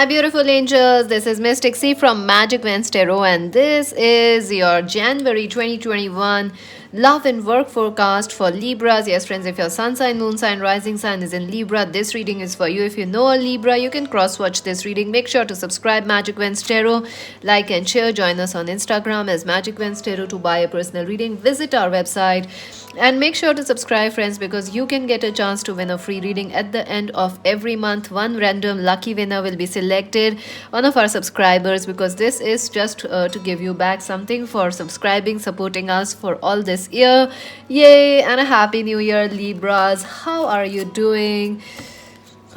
Hi, beautiful angels. This is Mystic C from Magic Wednesday Tarot, and this is your January 2021 love and work forecast for Libras. Yes, friends, if your sun sign, moon sign, rising sign is in Libra, this reading is for you. If you know a Libra, you can cross watch this reading. Make sure to subscribe Magic Wednesday Tarot, like and share. Join us on Instagram as Magic Wednesday Tarot to buy a personal reading. Visit our website. And make sure to subscribe, friends, because you can get a chance to win a free reading at the end of every month. One random lucky winner will be selected, one of our subscribers, because this is just to give you back something for subscribing, supporting us for all this year. Yay! And a happy new year, Libras. How are you doing?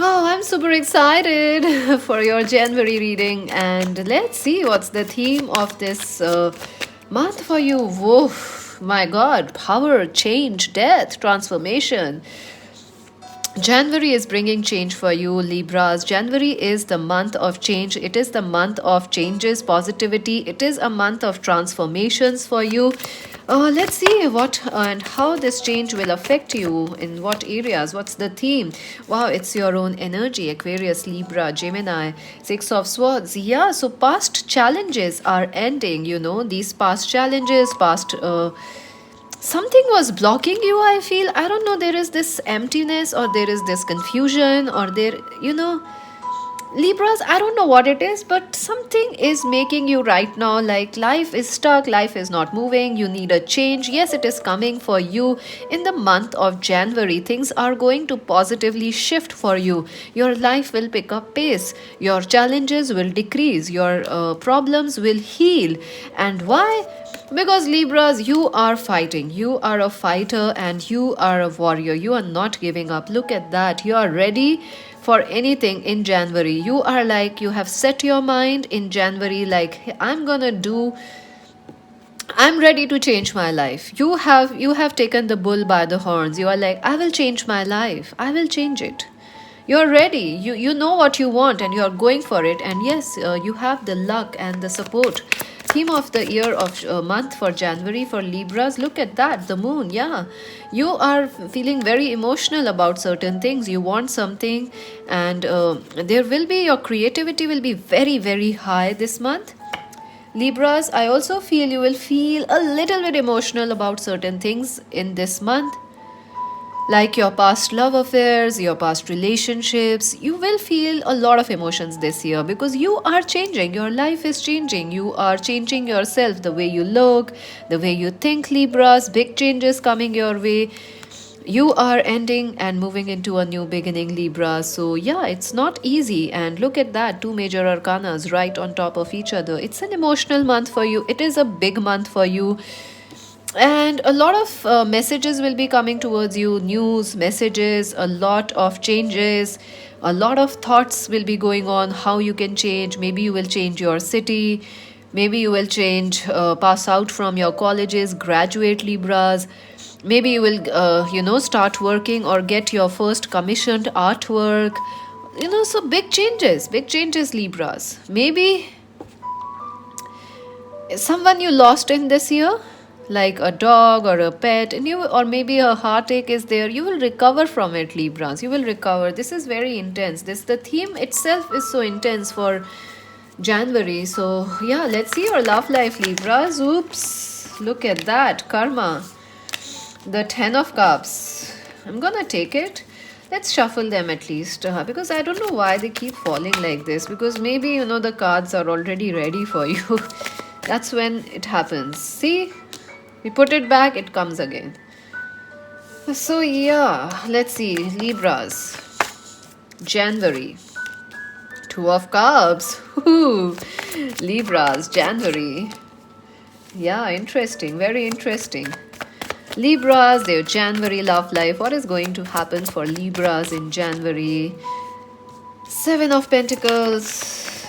Oh, I'm super excited for your January reading, and let's see what's the theme of this month for you. Whoa, my God, power, change, death, transformation. January is bringing change for you, Libras. January is the month of change. It is the month of changes, positivity. It is a month of transformations for you. Let's see what and how this change will affect you, in what areas, what's the theme. Wow, it's your own energy, Aquarius, Libra, Gemini, Six of Swords. Yeah, so past challenges are ending, these past challenges, past something was blocking you, I feel. I don't know, there is this emptiness, or there is this confusion, or there, Libras, I don't know what it is, but something is making you right now like life is stuck, life is not moving, you need a change. Yes, it is coming for you in the month of January. Things are going to positively shift for you. Your life will pick up pace, your challenges will decrease, your problems will heal. And why? Because Libras, you are fighting. You are a fighter and you are a warrior. You are not giving up. Look at that. You are ready for anything in January. You are like, you have set your mind in January, like, hey, I'm ready to change my life. You have taken the bull by the horns. You are like, I will change my life. I will change it. You're ready. You know what you want and you're going for it. And yes, you have the luck and the support. Theme of the year of month for January for Libras. Look at that, the moon. Yeah, you are feeling very emotional about certain things. You want something, and there will be, your creativity will be very, very high this month. Libras, I also feel you will feel a little bit emotional about certain things in this month, like your past love affairs, your past relationships. You will feel a lot of emotions this year because you are changing. Your life is changing. You are changing yourself, the way you look, the way you think, Libras. Big changes coming your way. You are ending and moving into a new beginning, Libra. So, yeah, it's not easy. And look at that, two major arcanas right on top of each other. It's an emotional month for you. It is a big month for you, and a lot of messages will be coming towards you, news messages, a lot of changes, a lot of thoughts will be going on how you can change. Maybe you will change your city, maybe you will change, pass out from your colleges, graduate, Libras. Maybe you will start working or get your first commissioned artwork. So big changes, Libras. Maybe someone you lost in this year, like a dog or a pet, and you, or maybe a heartache is there. You will recover from it, Libras. You will recover. This is very intense. The theme itself is so intense for January. So yeah, let's see your love life, Libras. Oops, look at that, karma, the 10 of cups. I'm gonna take it. Let's shuffle them at least, because I don't know why they keep falling like this, because maybe the cards are already ready for you. That's when it happens. See, we put it back, it comes again. So yeah, let's see, Libras, January. Two of Cups. Ooh, Libras, January. Yeah, interesting, very interesting. Libras, their January love life. What is going to happen for Libras in January? Seven of Pentacles,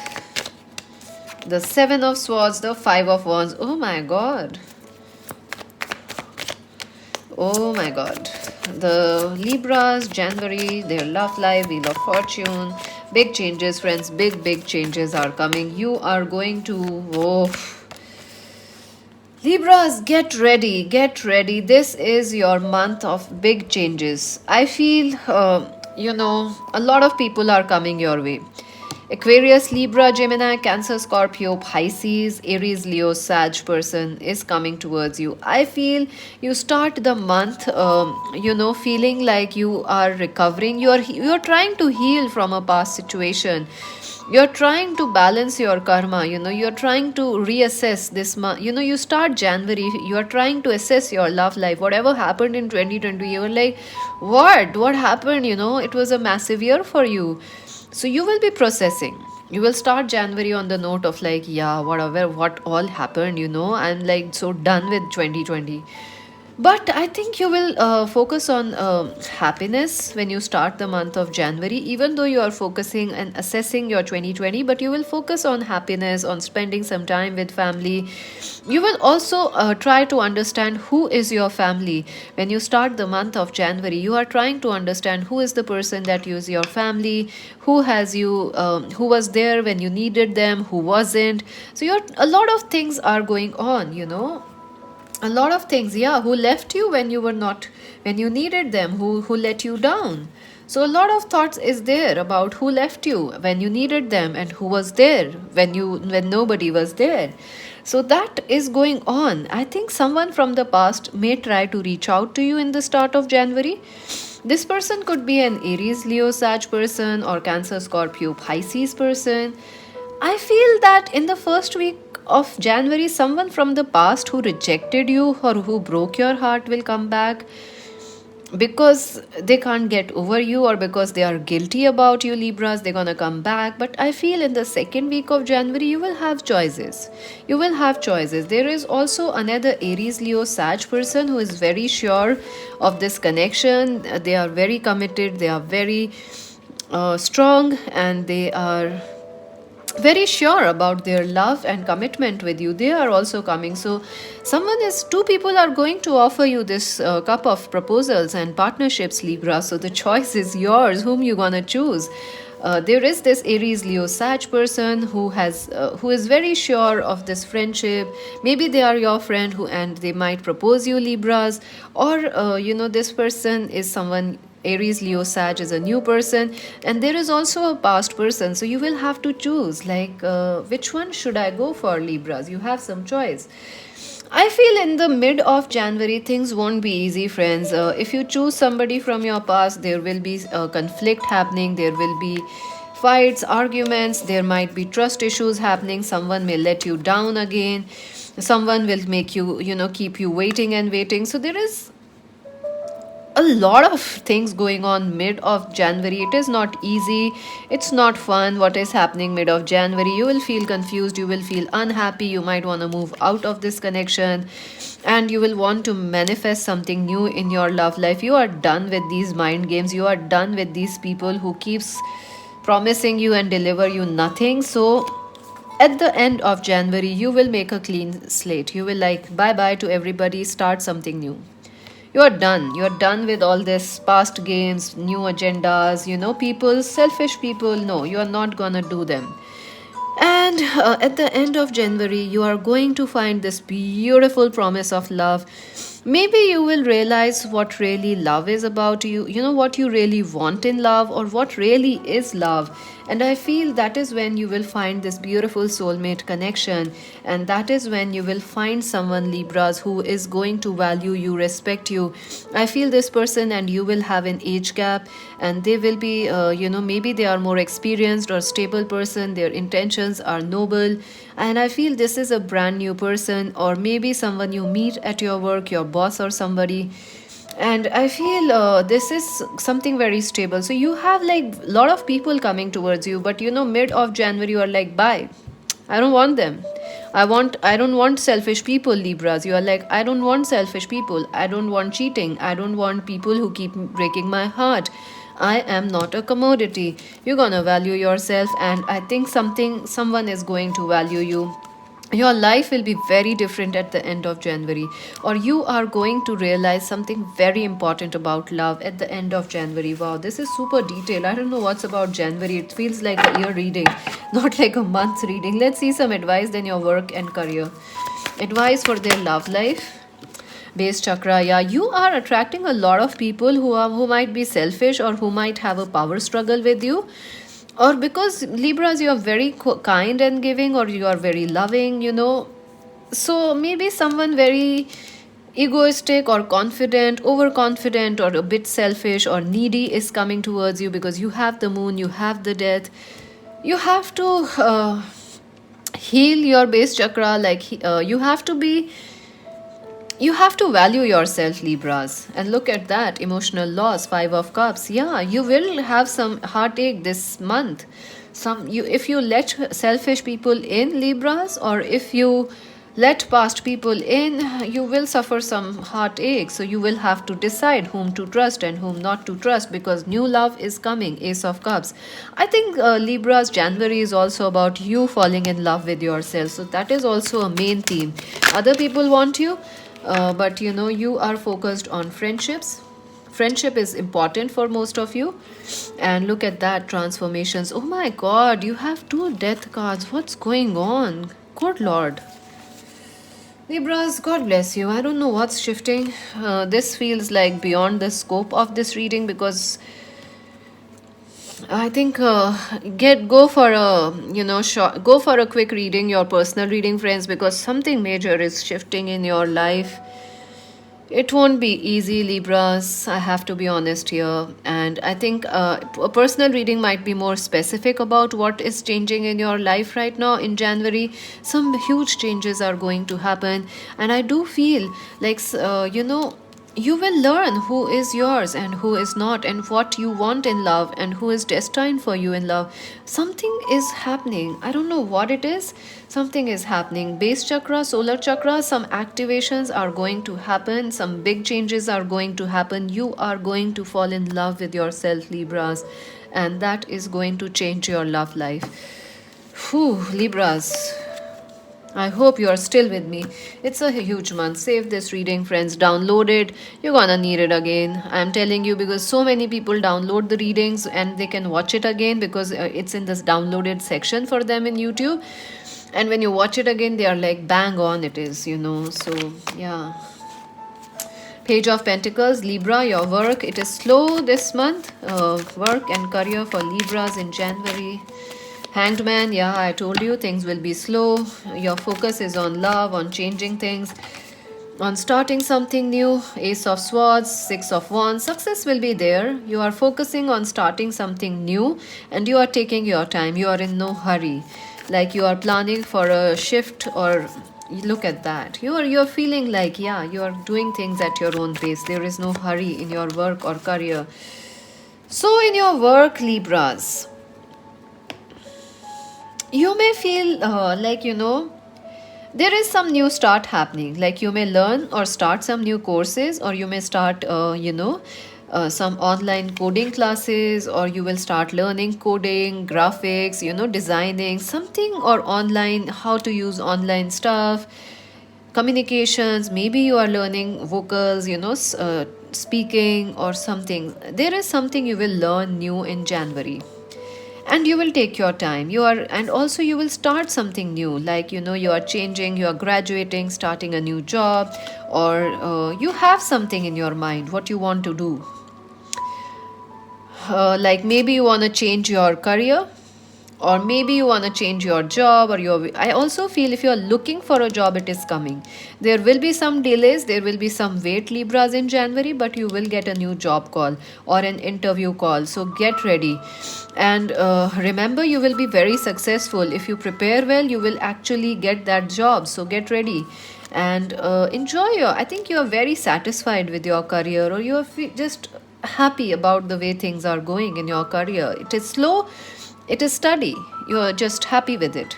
the Seven of Swords, the Five of Wands. Oh my God. Oh my God. The Libras, January, their love life, Wheel of Fortune. Big changes, friends. Big changes are coming. You are going to... Oh. Libras, get ready. Get ready. This is your month of big changes. I feel, a lot of people are coming your way. Aquarius, Libra, Gemini, Cancer, Scorpio, Pisces, Aries, Leo, Sag person is coming towards you. I feel you start the month, feeling like you are recovering. You are trying to heal from a past situation. You're trying to balance your karma. You're trying to reassess this month. You start January. You are trying to assess your love life. Whatever happened in 2020, you were like, what happened? It was a massive year for you, so you will be processing. You will start January on the note of like, yeah, whatever, what all happened, I'm like so done with 2020. But I think you will focus on happiness when you start the month of January, even though you are focusing and assessing your 2020, but you will focus on happiness, on spending some time with family. You will also try to understand who is your family. When you start the month of January, you are trying to understand who is the person that is your family, who was there when you needed them, who wasn't. So a lot of things are going on. A lot of things, yeah, who left you when you were not, when you needed them, who let you down. So a lot of thoughts is there about who left you when you needed them and who was there when nobody was there. So that is going on. I think someone from the past may try to reach out to you in the start of January. This person could be an Aries, Leo, Sag person, or Cancer, Scorpio, Pisces person. I feel that in the first week of January, someone from the past who rejected you or who broke your heart will come back because they can't get over you or because they are guilty about you, Libras. They're gonna come back. But I feel in the second week of January, you will have choices. You will have choices. There is also another Aries, Leo, Sag person who is very sure of this connection. They are very committed, they are very strong, and they are very sure about their love and commitment with you. They are also coming. So two people are going to offer you this cup of proposals and partnerships, Libra. So the choice is yours, whom you gonna choose. There is this Aries, Leo, Sag person who is very sure of this friendship. Maybe they are your friend and they might propose you, Libras. Or this person is someone. Aries, Leo, Sag is a new person, and there is also a past person. So you will have to choose, like, which one should I go for, Libras? You have some choice. I feel in the mid of January, things won't be easy, friends. If you choose somebody from your past, there will be conflict happening, there will be fights, arguments, there might be trust issues happening. Someone may let you down again, someone will make you, keep you waiting and waiting. So there is a lot of things going on mid of January. It is not easy, it's not fun what is happening mid of January. You will feel confused, you will feel unhappy, you might want to move out of this connection, and you will want to manifest something new in your love life. You are done with these mind games, you are done with these people who keeps promising you and deliver you nothing. So at the end of January, you will make a clean slate. You will like bye bye to everybody, start something new. You're done with all this past games, new agendas, people, selfish people. No, you are not gonna do them. And at the end of January, you are going to find this beautiful promise of love. Maybe you will realize what really love is about what you really want in love, or what really is love. And I feel that is when you will find this beautiful soulmate connection. And that is when you will find someone, Libras, who is going to value you, respect you. I feel this person and you will have an age gap, and they will be, maybe they are more experienced or stable person. Their intentions are noble. And I feel this is a brand new person, or maybe someone you meet at your work, your boss or somebody. And I feel this is something very stable. So you have like a lot of people coming towards you, but mid of January you are like, bye, I don't want them. I don't want selfish people, Libras. You are like, I don't want selfish people, I don't want cheating, I don't want people who keep breaking my heart. I am not a commodity. You're gonna value yourself, and I think someone is going to value you. Your life will be very different at the end of January, or you are going to realize something very important about love at the end of January. Wow, this is super detailed. I don't know what's about January. It feels like a year reading, not like a month reading. Let's see some advice then your work and career. Advice for their love life. Base chakra, yeah, you are attracting a lot of people who might be selfish or who might have a power struggle with you. or because Libras, you are very kind and giving, or you are very loving, so maybe someone very egoistic or confident, overconfident, or a bit selfish or needy is coming towards you, because you have the moon, you have the death. You have to heal your base chakra, like you have to value yourself, Libras. And look at that emotional loss, 5 of cups. Yeah, you will have some heartache this month. Some you If you let selfish people in, Libras, or if you let past people in, you will suffer some heartache. So you will have to decide whom to trust and whom not to trust, because new love is coming, Ace of Cups. I think Libras, January is also about you falling in love with yourself. So that is also a main theme. Other people want you, but you are focused on friendships. Friendship is important for most of you. And look at that, transformations. Oh my god, you have two death cards. What's going on? Good lord. Libras, God bless you. I don't know what's shifting. This feels like beyond the scope of this reading, because I think get go for a short, go for a quick reading, your personal reading, friends, because something major is shifting in your life. It won't be easy, Libras. I have to be honest here. And I think a personal reading might be more specific about what is changing in your life right now in January. Some huge changes are going to happen. And I do feel like, you will learn who is yours and who is not, and what you want in love and who is destined for you in love. Something is happening. I don't know what it is. Something is happening. Base chakra, solar chakra, some activations are going to happen. Some big changes are going to happen. You are going to fall in love with yourself, Libras, and that is going to change your love life. Whew, Libras. I hope you are still with me. It's a huge month. Save this reading, friends. Download it. You're gonna need it again. I'm telling you, because so many people download the readings and they can watch it again, because it's in this downloaded section for them in YouTube. And when you watch it again, they are like, bang on it is. So, yeah. Page of Pentacles, Libra, your work. It is slow this month. Work and career for Libras in January. Hanged Man, yeah, I told you things will be slow. Your focus is on love, on changing things, on starting something new. Ace of Swords, Six of Wands. Success will be there. You are focusing on starting something new, and you are taking your time. You are in no hurry. Like you are planning for a shift, or look at that. You're feeling like, yeah, you are doing things at your own pace. There is no hurry in your work or career. So in your work, Libras, you may feel there is some new start happening. Like you may learn or start some new courses, or you may start some online coding classes, or you will start learning coding, graphics, designing something, or online, how to use online stuff, communications. Maybe you are learning vocals, speaking or something. There is something you will learn new in January, and you will take your time. And also you will start something new, like you are changing, you are graduating, starting a new job, or you have something in your mind what you want to do. Like maybe you want to change your career, or maybe you want to change your job, or I also feel if you are looking for a job, it is coming. There will be some delays, there will be some wait, Libras, in January, but you will get a new job call or an interview call. So get ready. And remember, you will be very successful. If you prepare well, you will actually get that job. So get ready and enjoy I think you are very satisfied with your career, or you are just happy about the way things are going in your career. It is slow, it is steady, you are just happy with it.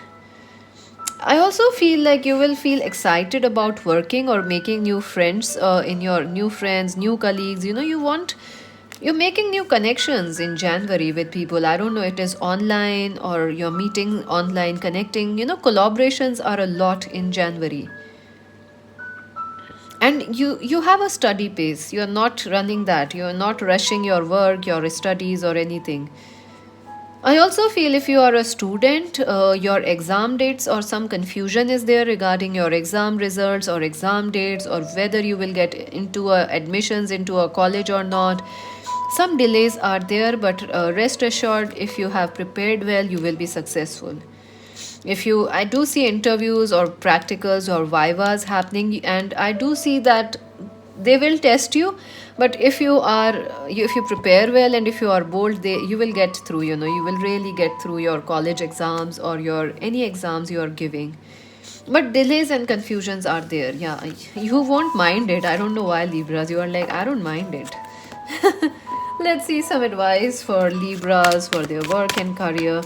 I also feel like you will feel excited about working or making new friends, in your new friends, new colleagues. You're making new connections in January with people. I don't know, it is online or you're meeting online, connecting. Collaborations are a lot in January. And you have a study pace. You're not running that. You're not rushing your work, your studies, or anything. I also feel if you are a student, your exam dates or some confusion is there regarding your exam results or exam dates or whether you will get into admissions into a college or not. Some delays are there, but rest assured, if you have prepared well, you will be successful. If you, I do see interviews or practicals or vivas happening, and I do see that they will test you, but if you are if you prepare well and if you are bold, they you will get through, you will really get through your college exams or your any exams you are giving. But delays and confusions are there, yeah. You won't mind it. I don't know why, Libras, you are like, I don't mind it. Let's see some advice for Libras for their work and career.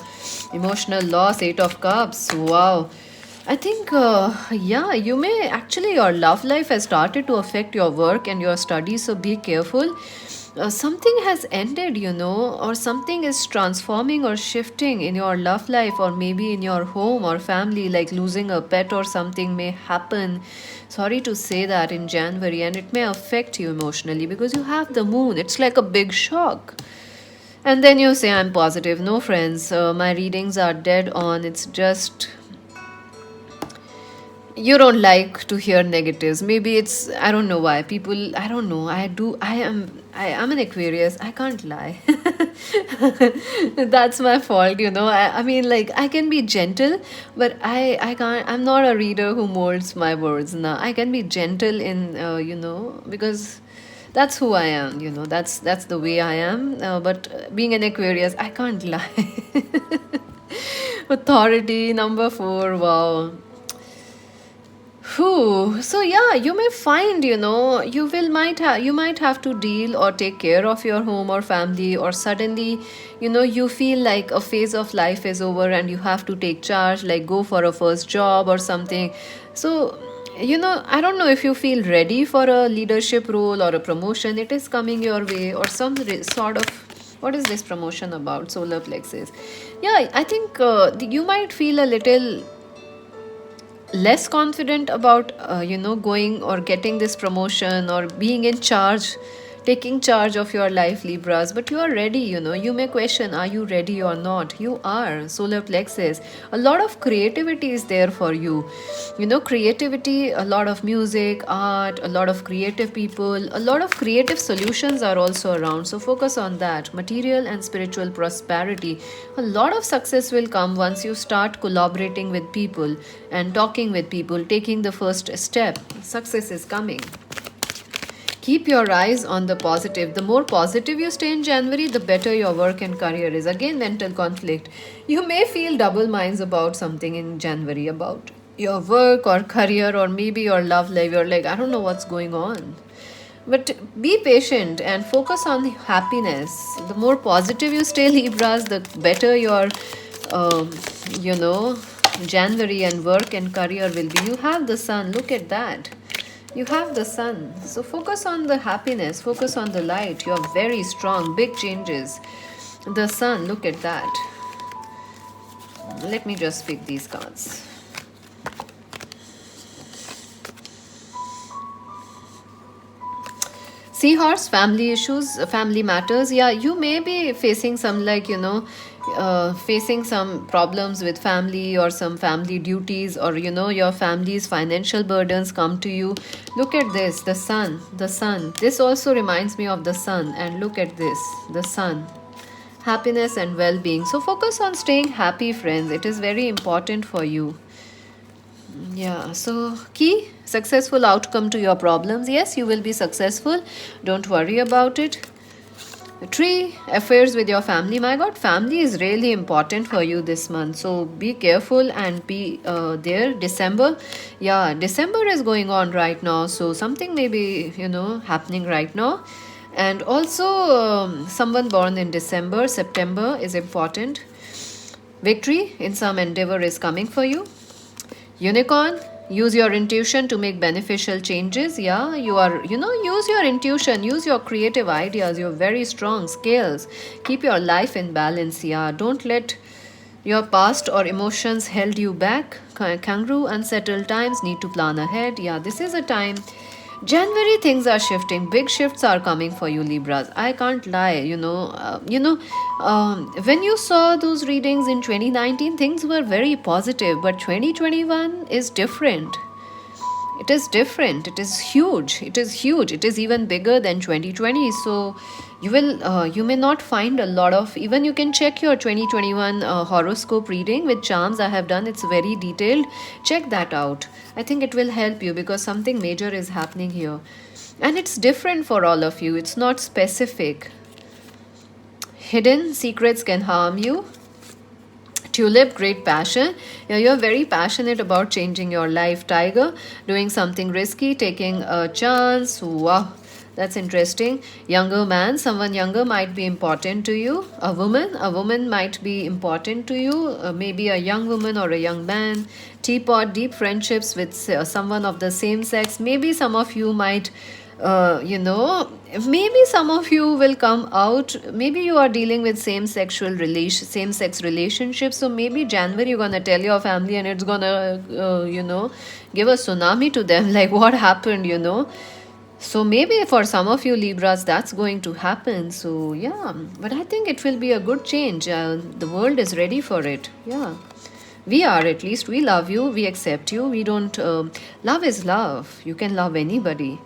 Emotional loss, Eight of Cups. Wow. I think, yeah, you may actually, your love life has started to affect your work and your studies, so be careful. Something has ended, or something is transforming or shifting in your love life, or maybe in your home or family, like losing a pet or something may happen. Sorry to say that in January, and it may affect you emotionally because you have the moon. It's like a big shock. And then you say, I'm positive. No, friends, my readings are dead on. It's just you don't like to hear negatives. Maybe it's, I don't know why people, I don't know. I am an Aquarius. I can't lie. That's my fault, I mean, like, I can be gentle, but I can't, I'm not a reader who molds my words. Now I can be gentle in, because that's who I am, that's the way I am. But being an Aquarius, I can't lie. Authority number 4. Wow. Whew. So yeah, you may find, you might have to deal or take care of your home or family, or suddenly, you feel like a phase of life is over and you have to take charge, like go for a first job or something. So, I don't know if you feel ready for a leadership role or a promotion. It is coming your way, or some sort of, what is this promotion about? Solar plexus. Yeah, I think you might feel a little less confident about going or getting this promotion or being in charge, taking charge of your life, Libras. But you are ready. You may question, are you ready or not? You are. Solar plexus, a lot of creativity is there for you. Creativity, a lot of music, art, a lot of creative people, a lot of creative solutions are also around, so focus on that. Material and spiritual prosperity, a lot of success will come once you start collaborating with people and talking with people, taking the first step. Success is coming. Keep your eyes on the positive. The more positive you stay in January, the better your work and career is. Again, mental conflict. You may feel double minds about something in January, about your work or career, or maybe your love life. You're like, I don't know what's going on. But be patient and focus on happiness. The more positive you stay, Libras, the better your, um, you know, January and work and career will be. You have the sun. Look at that. You have the sun. So focus on the happiness, focus on the light. You're very strong, big changes. The sun, look at that. Let me just pick these cards. Seahorse, family issues, family matters. Yeah, you may be facing some, like, facing some problems with family or some family duties, or, your family's financial burdens come to you. Look at this, the sun, the sun. This also reminds me of the sun. And look at this, the sun. Happiness and well being. So focus on staying happy, friends. It is very important for you. Yeah, so key successful outcome to your problems. Yes, you will be successful. Don't worry about it. Tree, affairs with your family. My God, family is really important for you this month. So be careful and be there. December, yeah, December is going on right now. So something may be, happening right now. And also, someone born in December, September is important. Victory in some endeavor is coming for you. Unicorn, use your intuition to make beneficial changes. Yeah, you are, use your intuition, use your creative ideas, your very strong skills. Keep your life in balance. Yeah, don't let your past or emotions held you back. Kangaroo, unsettled times, need to plan ahead. Yeah, this is a time January things are shifting. Big shifts are coming for you, Libras. I can't lie. When you saw those readings in 2019, things were very positive, but 2021 is different. It is different. It is huge. It is huge. It is even bigger than 2020. So you may not find a lot of, even you can check your 2021 horoscope reading with charms I have done. It's very detailed. Check that out. I think it will help you because something major is happening here. And it's different for all of you. It's not specific. Hidden secrets can harm you. Tulip, great passion. Yeah, you're very passionate about changing your life. Tiger, doing something risky, taking a chance. Wow, that's interesting. Younger man, someone younger might be important to you. A woman might be important to you. Maybe a young woman or a young man. Teapot, deep friendships with someone of the same sex. Maybe some of you might maybe some of you will come out. Maybe you are dealing with same sex relationships. So maybe January you're gonna tell your family, and it's gonna give a tsunami to them. Like, what happened. So maybe for some of you Libras that's going to happen. So yeah, but I think it will be a good change. The world is ready for it. Yeah, we are. At least we love you, we accept you. We don't love is love. You can love anybody.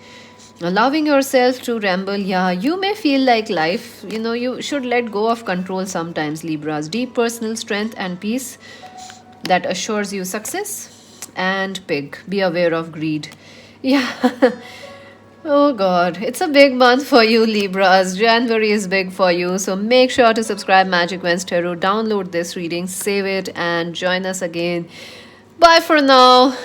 Allowing yourself to ramble, yeah, you may feel like life, you should let go of control sometimes, Libras. Deep personal strength and peace that assures you success. And Pig, be aware of greed. Yeah. Oh god, it's a big month for you, Libras. January is big for you, so make sure to subscribe Magic Wednesday Tarot, download this reading, save it, and join us again. Bye for now.